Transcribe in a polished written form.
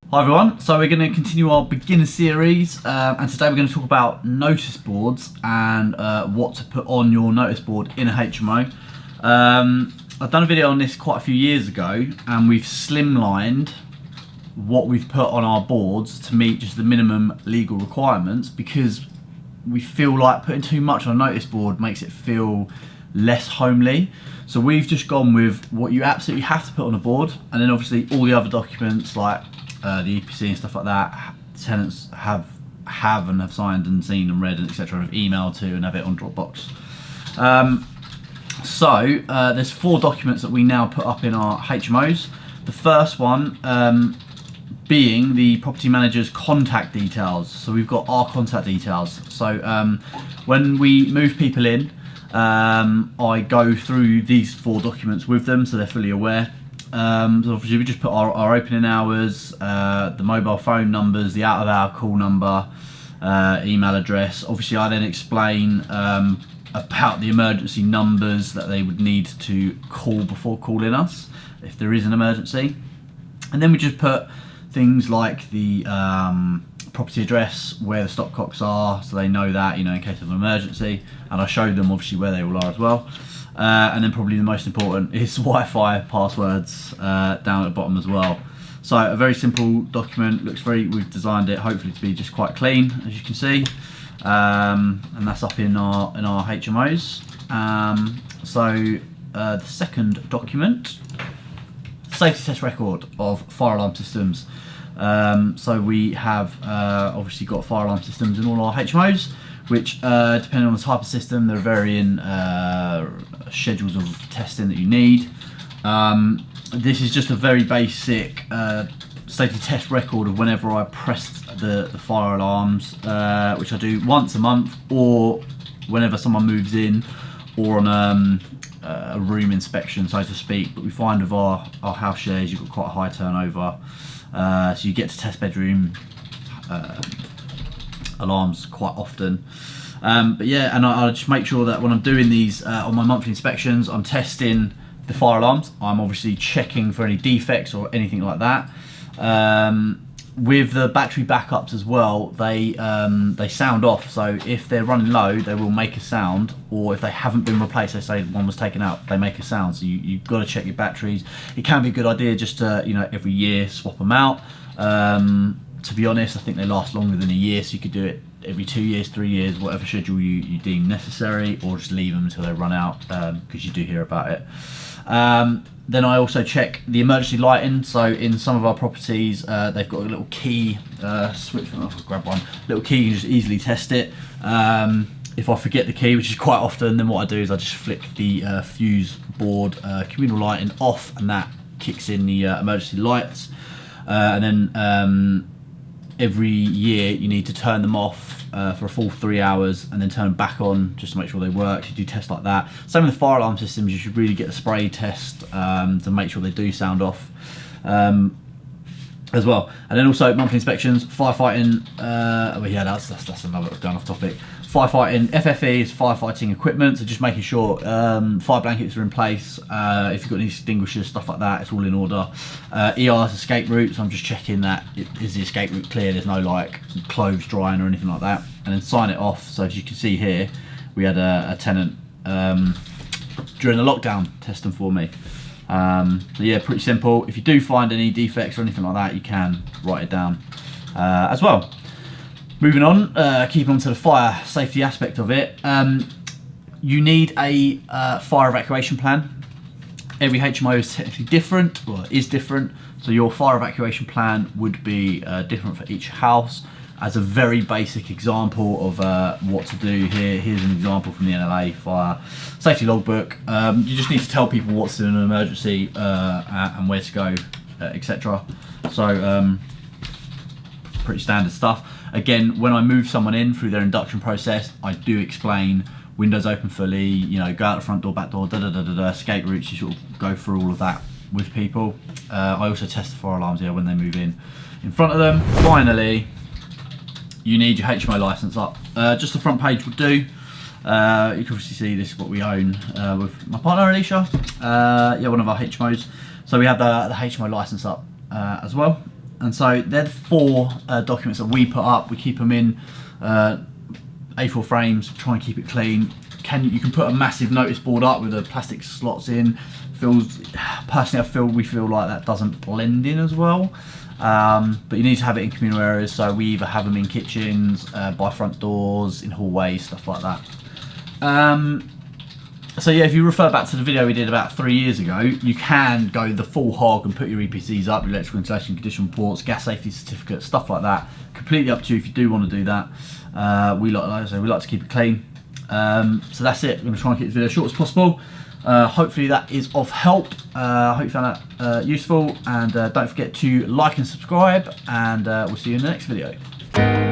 Hi everyone, so we're going to continue our beginner series and today we're going to talk about notice boards and what to put on your notice board in a HMO. I've done a video on this quite a few years ago and we've slimlined what we've put on our boards to meet just the minimum legal requirements, because we feel like putting too much on a notice board makes it feel less homely. So we've just gone with what you absolutely have to put on a board, and then obviously all the other documents like the EPC and stuff like that, tenants have signed and seen and read and etc. have emailed to and have it on Dropbox. There's 4 documents that we now put up in our HMOs. The first one being the property manager's contact details. So we've got our contact details. So when we move people in, I go through these 4 documents with them so they're fully aware. So obviously we just put our opening hours, the mobile phone numbers, the out of hour call number, email address. Obviously I then explain about the emergency numbers that they would need to call before calling us if there is an emergency. And then we just put things like the property address, where the stopcocks are, so they know that, in case of an emergency, and I show them obviously where they all are as well. And then probably the most important is Wi-Fi passwords down at the bottom as well. So a very simple document, we've designed it hopefully to be just quite clean, as you can see, and that's up in our HMOs. The second document, safety test record of fire alarm systems. So we have obviously got fire alarm systems in all our HMOs, which depending on the type of system, there are varying schedules of testing that you need. This is just a very basic safety test record of whenever I press the fire alarms, which I do once a month, or whenever someone moves in, or on a room inspection, so to speak. But we find with our house shares, you've got quite a high turnover, so you get to test bedroom alarms quite often. But yeah, and I just make sure that when I'm doing these on my monthly inspections, I'm testing the fire alarms. I'm obviously checking for any defects or anything like that. With the battery backups as well, they sound off. So if they're running low, they will make a sound, or if they haven't been replaced, they say one was taken out, they make a sound. So you've got to check your batteries. It can be a good idea just to every year swap them out. To be honest, I think they last longer than a year, so you could do it every 2 years, 3 years, whatever schedule you deem necessary, or just leave them until they run out, because you do hear about it. Then I also check the emergency lighting. So in some of our properties, they've got a little key switch. I'll grab one. Little key, you can just easily test it. If I forget the key, which is quite often, then what I do is I just flick the fuse board communal lighting off, and that kicks in the emergency lights. And then every year you need to turn them off for a full 3 hours and then turn them back on just to make sure they work. You do tests like that. Same with the fire alarm systems, you should really get a spray test to make sure they do sound off as well. And then also monthly inspections, firefighting, that's another, going off topic. Firefighting, FFE is firefighting equipment, so just making sure fire blankets are in place, if you've got any extinguishers, stuff like that, it's all in order. ER is escape route, so I'm just checking that is the escape route clear, there's no like clothes drying or anything like that, and then sign it off. So as you can see here, we had a tenant during the lockdown test them for me. So yeah, pretty simple. If you do find any defects or anything like that, you can write it down as well. Moving on, keep on to the fire safety aspect of it. You need a fire evacuation plan. Every HMO is technically different, or is different, so your fire evacuation plan would be different for each house. As a very basic example of what to do here, here's an example from the NLA fire safety logbook. You just need to tell people what's in an emergency and where to go, etc. So pretty standard stuff. Again, when I move someone in through their induction process, I do explain windows open fully, go out the front door, back door, escape routes, you sort of go through all of that with people. I also test the fire alarms here when they move in front of them. Finally, you need your HMO licence up. Just the front page will do. You can obviously see this is what we own with my partner Alicia, one of our HMOs. So we have the HMO licence up as well. And so they're the 4 documents that we put up. We keep them in A4 frames, try and keep it clean. You can put a massive notice board up with the plastic slots in. Personally, we feel like that doesn't blend in as well. But you need to have it in communal areas, so we either have them in kitchens, by front doors, in hallways, stuff like that. So yeah, if you refer back to the video we did about 3 years ago, you can go the full hog and put your EPCs up, your electrical installation condition reports, gas safety certificates, stuff like that. Completely up to you if you do want to do that. Like I say, we like to keep it clean. So that's it. I'm going to try and keep this video short as possible. Hopefully that is of help. I hope you found that useful, and don't forget to like and subscribe, and we'll see you in the next video.